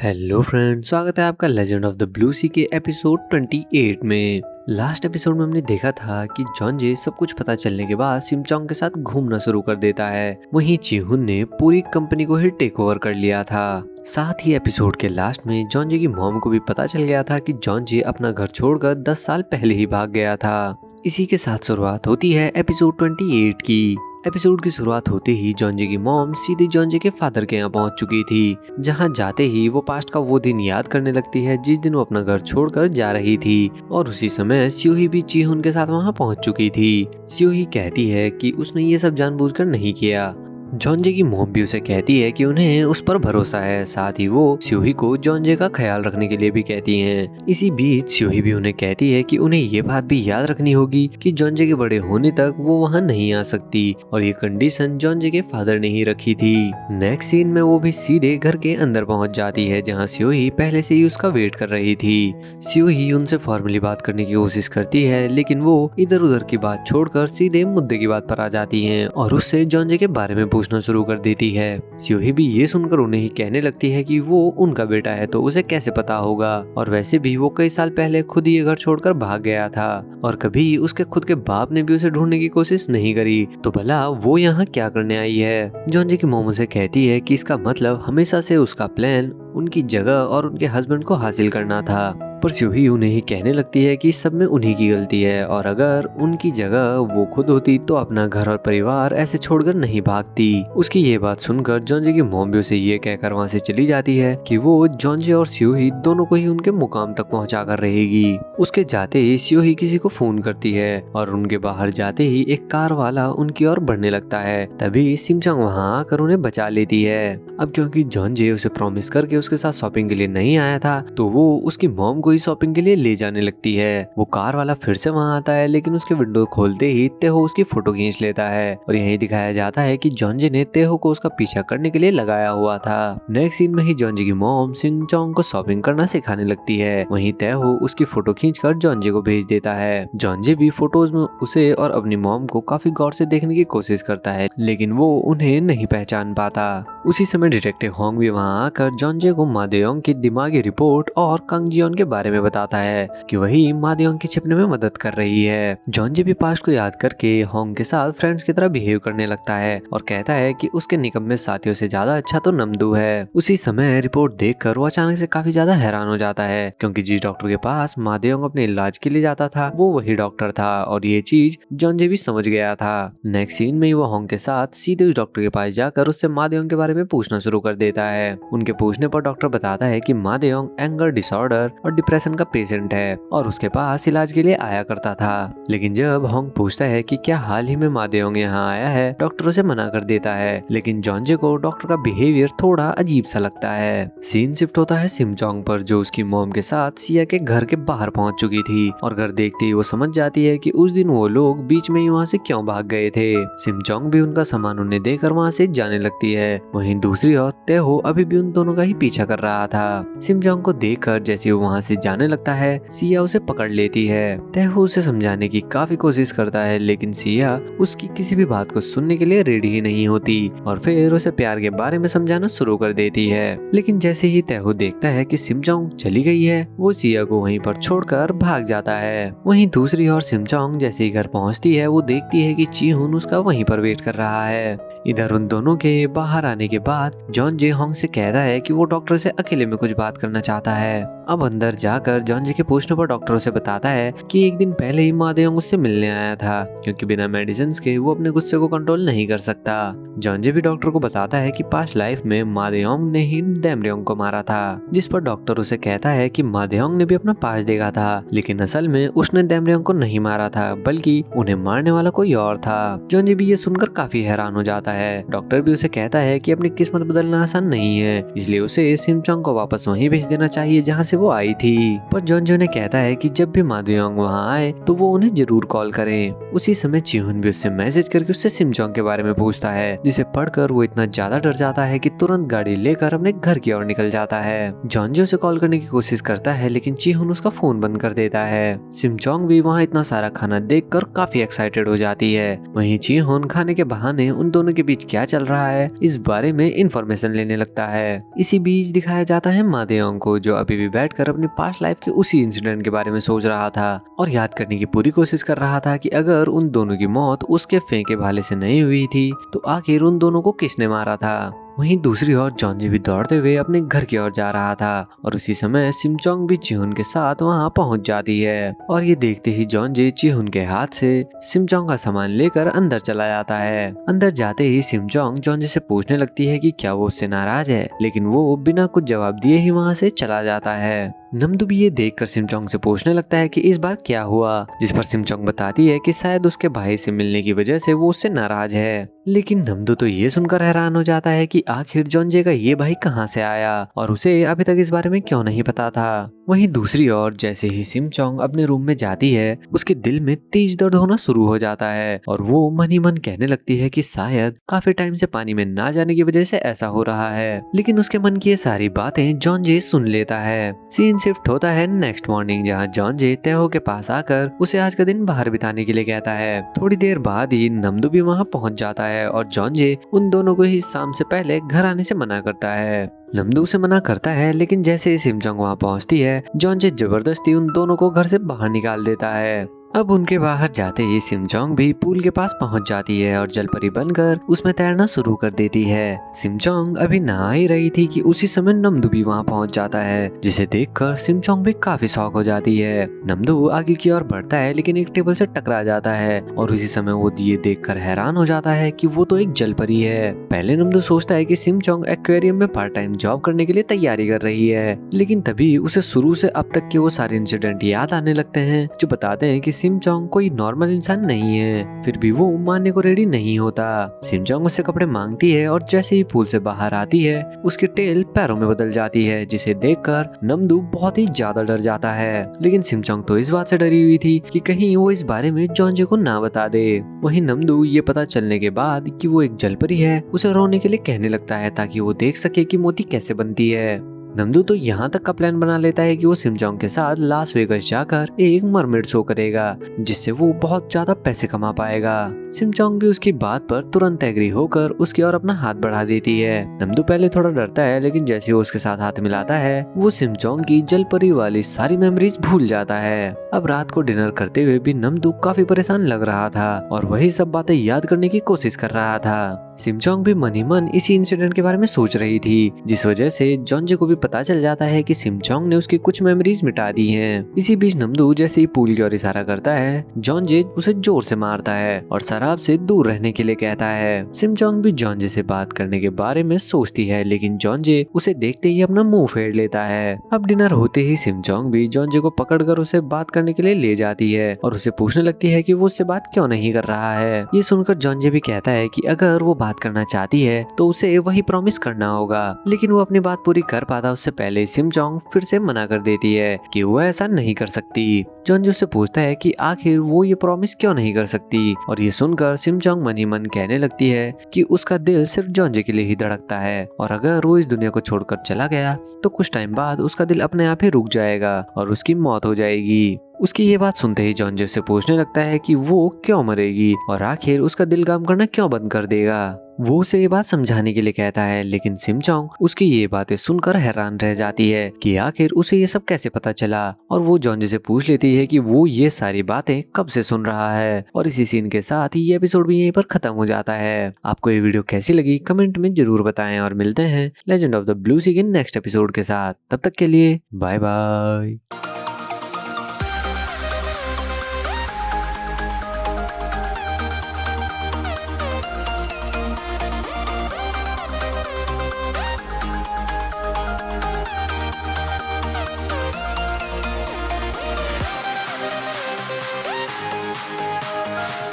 Hello friends, स्वागत है आपका लेजेंड ऑफ द ब्लू सी के एपिसोड 28 में। लास्ट एपिसोड में हमने देखा था कि जॉनजे सब कुछ पता चलने के बाद सिमचोंग के साथ घूमना शुरू कर देता है। वहीं चिहुन ने पूरी कंपनी को ही टेक ओवर कर लिया था। साथ ही एपिसोड के लास्ट में जॉनजे की मॉम को भी पता चल गया था कि जॉनजे अपना घर छोड़कर 10 साल पहले ही भाग गया था। इसी के साथ शुरुआत होती है एपिसोड 28 की। एपिसोड की शुरुआत होते ही जॉनजे की मॉम सीधे जॉनजे के फादर के यहाँ पहुंच चुकी थी, जहां जाते ही वो पास्ट का वो दिन याद करने लगती है जिस दिन वो अपना घर छोड़कर जा रही थी। और उसी समय स्यूही भी चिहुन के साथ वहां पहुंच चुकी थी। स्यूही कहती है कि उसने ये सब जानबूझकर नहीं किया। जॉनजे की मॉम भी उसे कहती है कि उन्हें उस पर भरोसा है। साथ ही वो स्यूही को जॉनजे का ख्याल रखने के लिए भी कहती हैं। इसी बीच स्यूही भी उन्हें कहती है कि उन्हें ये बात भी याद रखनी होगी कि जॉनजे के बड़े होने तक वो वहां नहीं आ सकती, और ये कंडीशन जॉनजे के फादर ने ही रखी थी। नेक्स्ट सीन में वो भी सीधे घर के अंदर पहुंच जाती है, जहाँ स्यूही पहले से ही उसका वेट कर रही थी। स्यूही उनसे फॉर्मली बात करने की कोशिश करती है, लेकिन वो इधर उधर की बात छोड़कर सीधे मुद्दे की बात पर आ जाती है और उससे जॉनजे के बारे में पूछना शुरू कर देती है। स्यूही भी ये सुनकर उन्हें ही कहने लगती है कि वो उनका बेटा है तो उसे कैसे पता होगा, और वैसे भी वो कई साल पहले खुद ही ये घर छोड़कर भाग गया था और कभी उसके खुद के बाप ने भी उसे ढूंढने की कोशिश नहीं करी, तो भला वो यहाँ क्या करने आई है। जॉनजे की मोम उसे कहती है कि इसका मतलब हमेशा से उसका प्लान उनकी जगह और उनके हस्बैंड को हासिल करना था। पर स्यूही उन्हें ही कहने लगती है कि सब में उन्हीं की गलती है, और अगर उनकी जगह वो खुद होती तो अपना घर और परिवार ऐसे छोड़कर नहीं भागती। उसकी ये बात सुनकर जॉनजे की मॉम भी उसे ये कहकर वहाँ से चली जाती है कि वो जॉनजे और स्यूही दोनों को ही उनके मुकाम तक पहुँचा कर रहेगी। उसके जाते ही स्यूही किसी को फोन करती है और उनके बाहर जाते ही एक कार वाला उनकी ओर बढ़ने लगता है। तभी सिमचोंग वहाँ आकर उन्हें बचा लेती है। अब क्योंकि जॉनजे उसे प्रॉमिस करके उसके साथ शॉपिंग के लिए नहीं आया था, तो वो उसकी मॉम को शॉपिंग के लिए ले जाने लगती है। वो कार वाला फिर से वहां आता है, लेकिन उसके विंडो खोलते ही तेहो उसकी फोटो खींच लेता है और यही दिखाया जाता है कि जॉनजे ने तेहो को उसका पीछा करने के लिए लगाया हुआ था। नेक्स्ट सीन में ही जॉनजे की मॉम सिमचोंग को शॉपिंग करना सिखाने लगती है। वहीं तेहो उसकी फोटो खींचकर जॉनजे को भेज देता है। जॉनजे भी फोटोज में उसे और अपनी मॉम को काफी गौर से देखने की कोशिश करता है, लेकिन वो उन्हें नहीं पहचान पाता। उसी समय डिटेक्टिव होंग भी वहां आकर जॉनजे को मादेयोंग की दिमागी रिपोर्ट और कंगजियोन के बारे में बताता है कि वही मादेयोंग के छिपने में मदद कर रही है। जॉनजे भी पास्ट को याद करके होंग के साथ फ्रेंड्स की तरह बिहेव करने लगता है और कहता है कि उसके निकम्मे साथियों से ज्यादा अच्छा तो नमदू है। उसी समय रिपोर्ट देखकर वो अचानक से काफी ज्यादा हैरान हो जाता है, क्योंकि जिस डॉक्टर के पास मादेयोंग अपने इलाज के लिए जाता था वो वही डॉक्टर था, और ये चीज जॉनजे भी समझ गया था। नेक्स्ट सीन में वो होंग के साथ सीधे उस डॉक्टर के पास जाकर उससे मादेयोंग के बारे में पूछना शुरू कर देता है। उनके पूछने पर डॉक्टर बताता है कि मादेयोंग एंगर डिसऑर्डर और डिप्रेशन का पेशेंट है और उसके पास इलाज के लिए आया करता था। लेकिन जब होंग पूछता है कि क्या हाल ही में मादेयोंग यहाँ आया है, डॉक्टर उसे मना कर देता है। लेकिन जॉनजे को डॉक्टर का बिहेवियर थोड़ा अजीब सा लगता है। सीन शिफ्ट होता है सिमचोंग पर, जो उसकी मॉम के साथ सिया के घर के बाहर पहुंच चुकी थी, और घर देखते ही वो समझ जाती है कि उस दिन वो लोग बीच में ही वहाँ से क्यों भाग गए थे। सिमचोंग भी उनका सामान उन्हें देकर वहाँ से जाने लगती है। वहीं दूसरी ओर तेहो अभी भी उन दोनों का ही पीछा कर रहा था। सिमचोंग को देखकर जैसे वो वहाँ से जाने लगता है, सिया उसे पकड़ लेती है। तेहो उसे समझाने की काफी कोशिश करता है, लेकिन सिया उसकी किसी भी बात को सुनने के लिए रेडी ही नहीं होती और फिर उसे प्यार के बारे में समझाना शुरू कर देती है। लेकिन जैसे ही तेहो देखता है कि सिमचोंग चली गई है, वो सिया को वहीं पर छोड़कर भाग जाता है। वहीं दूसरी ओर सिमचोंग जैसे ही घर पहुंचती है, वो देखती है कि चिहुन उसका वहीं पर वेट कर रहा है। इधर उन दोनों के बाहर आने के बाद जॉनजे होंग से कहता है कि वो डॉक्टर से अकेले में कुछ बात करना चाहता है। अब अंदर जाकर जॉनजे के पूछने पर डॉक्टर उसे बताता है कि एक दिन पहले ही मादेयोंग उससे मिलने आया था, क्योंकि बिना मेडिसिन के वो अपने गुस्से को कंट्रोल नहीं कर सकता। जॉनजे भी डॉक्टर को बताता है कि पास्ट लाइफ में मादेयोंग ने ही दैमरेयोंग को मारा था, जिस पर डॉक्टर उसे कहता है कि मादेयोंग ने भी अपना पास्ट देखा था, लेकिन असल में उसने दैमरेयोंग को नहीं मारा था, बल्कि उन्हें मारने वाला कोई और था। जॉनजे भी ये सुनकर काफी हैरान हो जाता है। डॉक्टर भी उसे कहता है कि अपनी किस्मत बदलना आसान नहीं है, इसलिए उसे सिमचोंग को वापस वहीं भेज देना चाहिए जहाँ से से वो आई थी। पर जॉनजे उन्हें कहता है कि जब भी मा दे-योंग वहाँ आए तो वो उन्हें जरूर कॉल करें। उसी समय जी-हुन भी उससे मैसेज करके उससे सिम-चोंग के बारे में पूछता है, जिसे पढ़कर वो इतना ज्यादा डर जाता है कि तुरंत गाड़ी लेकर अपने घर की ओर निकल जाता है। जॉनजे उसे कॉल करने की कोशिश करता है लेकिन जी-हुन उसका फोन बंद कर देता है। सिम-चोंग भी वहाँ इतना सारा खाना देखकर काफी एक्साइटेड हो जाती है। वहीं जी-हुन खाने के बहाने उन दोनों के बीच क्या चल रहा है इस बारे में इंफॉर्मेशन लेने लगता है। इसी बीच दिखाया जाता है मा दे-योंग को, जो अभी भी बैठकर अपनी पास्ट लाइफ के उसी इंसिडेंट के बारे में सोच रहा था और याद करने की पूरी कोशिश कर रहा था कि अगर उन दोनों की मौत उसके फेंके भाले से नहीं हुई थी तो आखिर उन दोनों को किसने मारा था। वहीं दूसरी ओर जॉनजे भी दौड़ते हुए अपने घर की ओर जा रहा था और उसी समय सिम-चोंग भी जी-हुन के साथ वहां पहुंच जाती है और ये देखते ही जॉनजे जी-हुन के हाथ से सिम-चोंग का सामान लेकर अंदर चला जाता है। अंदर जाते ही सिम-चोंग जॉनजे से पूछने लगती है कि क्या वो उससे नाराज है, लेकिन वो बिना कुछ जवाब दिए ही वहां से चला जाता है। नमदू भी ये देखकर सिम-चोंग से पूछने लगता है कि इस बार क्या हुआ, जिस पर सिम-चोंग बताती है कि शायद उसके भाई से मिलने की वजह से वो उससे नाराज है। लेकिन नमदू तो ये सुनकर हैरान हो जाता है कि आखिर जॉनजे का ये भाई कहाँ से आया और उसे अभी तक इस बारे में क्यों नहीं पता था। वहीं दूसरी ओर जैसे ही सिम-चोंग अपने रूम में जाती है उसके दिल में तेज दर्द होना शुरू हो जाता है और वो मन ही मन कहने लगती है कि शायद काफी टाइम से पानी में ना जाने की वजह से ऐसा हो रहा है। लेकिन उसके मन की ये सारी बातें जॉनजे सुन लेता है। सीन शिफ्ट होता है नेक्स्ट मॉर्निंग, जहाँ जॉनजे तेहो के पास आकर उसे आज का दिन बाहर बिताने के लिए कहता है। थोड़ी देर बाद ही नमदू भी वहाँ पहुँच जाता है और जॉनजे उन दोनों को ही शाम से पहले घर आने से मना करता है। नमदू उसे मना करता है लेकिन जैसे ही सिम-चोंग वहाँ पहुँचती है जॉनजे जबरदस्ती उन दोनों को घर से बाहर निकाल देता है। अब उनके बाहर जाते ही सिम-चोंग भी पूल के पास पहुंच जाती है और जलपरी बनकर उसमें तैरना शुरू कर देती है। सिम-चोंग अभी नहा ही रही थी कि उसी समय नमदू भी वहां पहुंच जाता है, जिसे देखकर सिम-चोंग भी काफी शॉक हो जाती है। नमदू आगे की ओर बढ़ता है लेकिन एक टेबल से टकरा जाता है और उसी समय वो ये देखकर हैरान हो जाता है कि वो तो एक जलपरी है। पहले नमदू सोचता है कि सिम-चोंग एक्वेरियम में पार्ट टाइम जॉब करने के लिए तैयारी कर रही है, लेकिन तभी उसे शुरू से अब तक के वो सारे इंसिडेंट याद आने लगते हैं जो बताते हैं कि सिम-चोंग कोई नॉर्मल इंसान नहीं है। फिर भी वो मानने को रेडी नहीं होता। सिम-चोंग उससे कपड़े मांगती है और जैसे ही पूल से बाहर आती है उसकी टेल पैरों में बदल जाती है, जिसे देखकर नमदू बहुत ही ज्यादा डर जाता है। लेकिन सिम-चोंग तो इस बात से डरी हुई थी कि कहीं वो इस बारे में जॉनजे को ना बता दे। वहीं नमदू ये पता चलने के बाद कि वो एक जलपरी है उसे रोने के लिए कहने लगता है ताकि वो देख सके कि मोती कैसे बनती है। नमदू तो यहाँ तक का प्लान बना लेता है कि वो सिम-चोंग के साथ लास वेगस जाकर एक मरमेड शो करेगा, जिससे वो बहुत ज्यादा पैसे कमा पाएगा। सिम-चोंग भी उसकी बात पर तुरंत एग्री होकर उसकी ओर अपना हाथ बढ़ा देती है। नमदू पहले थोड़ा डरता है लेकिन जैसे वो उसके साथ हाथ मिलाता है वो सिम-चोंग की जलपरी वाली सारी मेमोरीज भूल जाता है। अब रात को डिनर करते हुए भी नमदू काफी परेशान लग रहा था और वही सब बातें याद करने की कोशिश कर रहा था। सिम-चोंग भी मन ही मन इसी इंसिडेंट के बारे में सोच रही थी, जिस वजह से जॉनजे को भी पता चल जाता है कि सिम-चोंग ने उसकी कुछ मेमोरीज मिटा दी हैं। इसी बीच नमदू जैसे ही पूल की ओर इशारा करता है जॉनजे उसे जोर से मारता है और शराब से दूर रहने के लिए कहता है। सिम-चोंग भी जॉनजे से बात करने के बारे में सोचती है लेकिन जॉनजे उसे देखते ही अपना मुंह फेर लेता है। अब डिनर होते ही सिम-चोंग भी जॉनजे को पकड़कर उसे बात करने के लिए ले जाती है और उसे पूछने लगती है कि वो उससे बात क्यों नहीं कर रहा है। ये सुनकर जॉनजे भी कहता है कि अगर वो बात करना चाहती है तो उसे वही प्रॉमिस करना होगा, लेकिन वो अपनी बात पूरी कर पाता उससे पहले सिम-चोंग फिर से मना कर देती है कि वो ऐसा नहीं कर सकती। जॉनजे उससे पूछता है कि आखिर वो ये प्रॉमिस क्यों नहीं कर सकती और ये सुनकर सिम-चोंग मन ही मन कहने लगती है कि उसका दिल सिर्फ जॉनजे के लिए ही धड़कता है और अगर वो इस दुनिया को छोड़कर चला गया तो कुछ टाइम बाद उसका दिल अपने आप ही रुक जाएगा और उसकी मौत हो जाएगी। उसकी ये बात सुनते ही जॉनजे से पूछने लगता है कि वो क्यों मरेगी और आखिर उसका दिल काम करना क्यों बंद कर देगा। वो उसे ये बात समझाने के लिए कहता है लेकिन सिम-चोंग उसकी ये बातें सुनकर हैरान रह जाती है कि आखिर उसे ये सब कैसे पता चला और वो जॉनजे से पूछ लेती है कि वो ये सारी बातें कब से सुन रहा है। और इसी सीन के साथ ये एपिसोड भी यहीं पर खत्म हो जाता है। आपको ये वीडियो कैसी लगी कमेंट में जरूर बताएं और मिलते हैं लेजेंड ऑफ द ब्लू सी के नेक्स्ट एपिसोड के साथ। तब तक के लिए बाय बाय।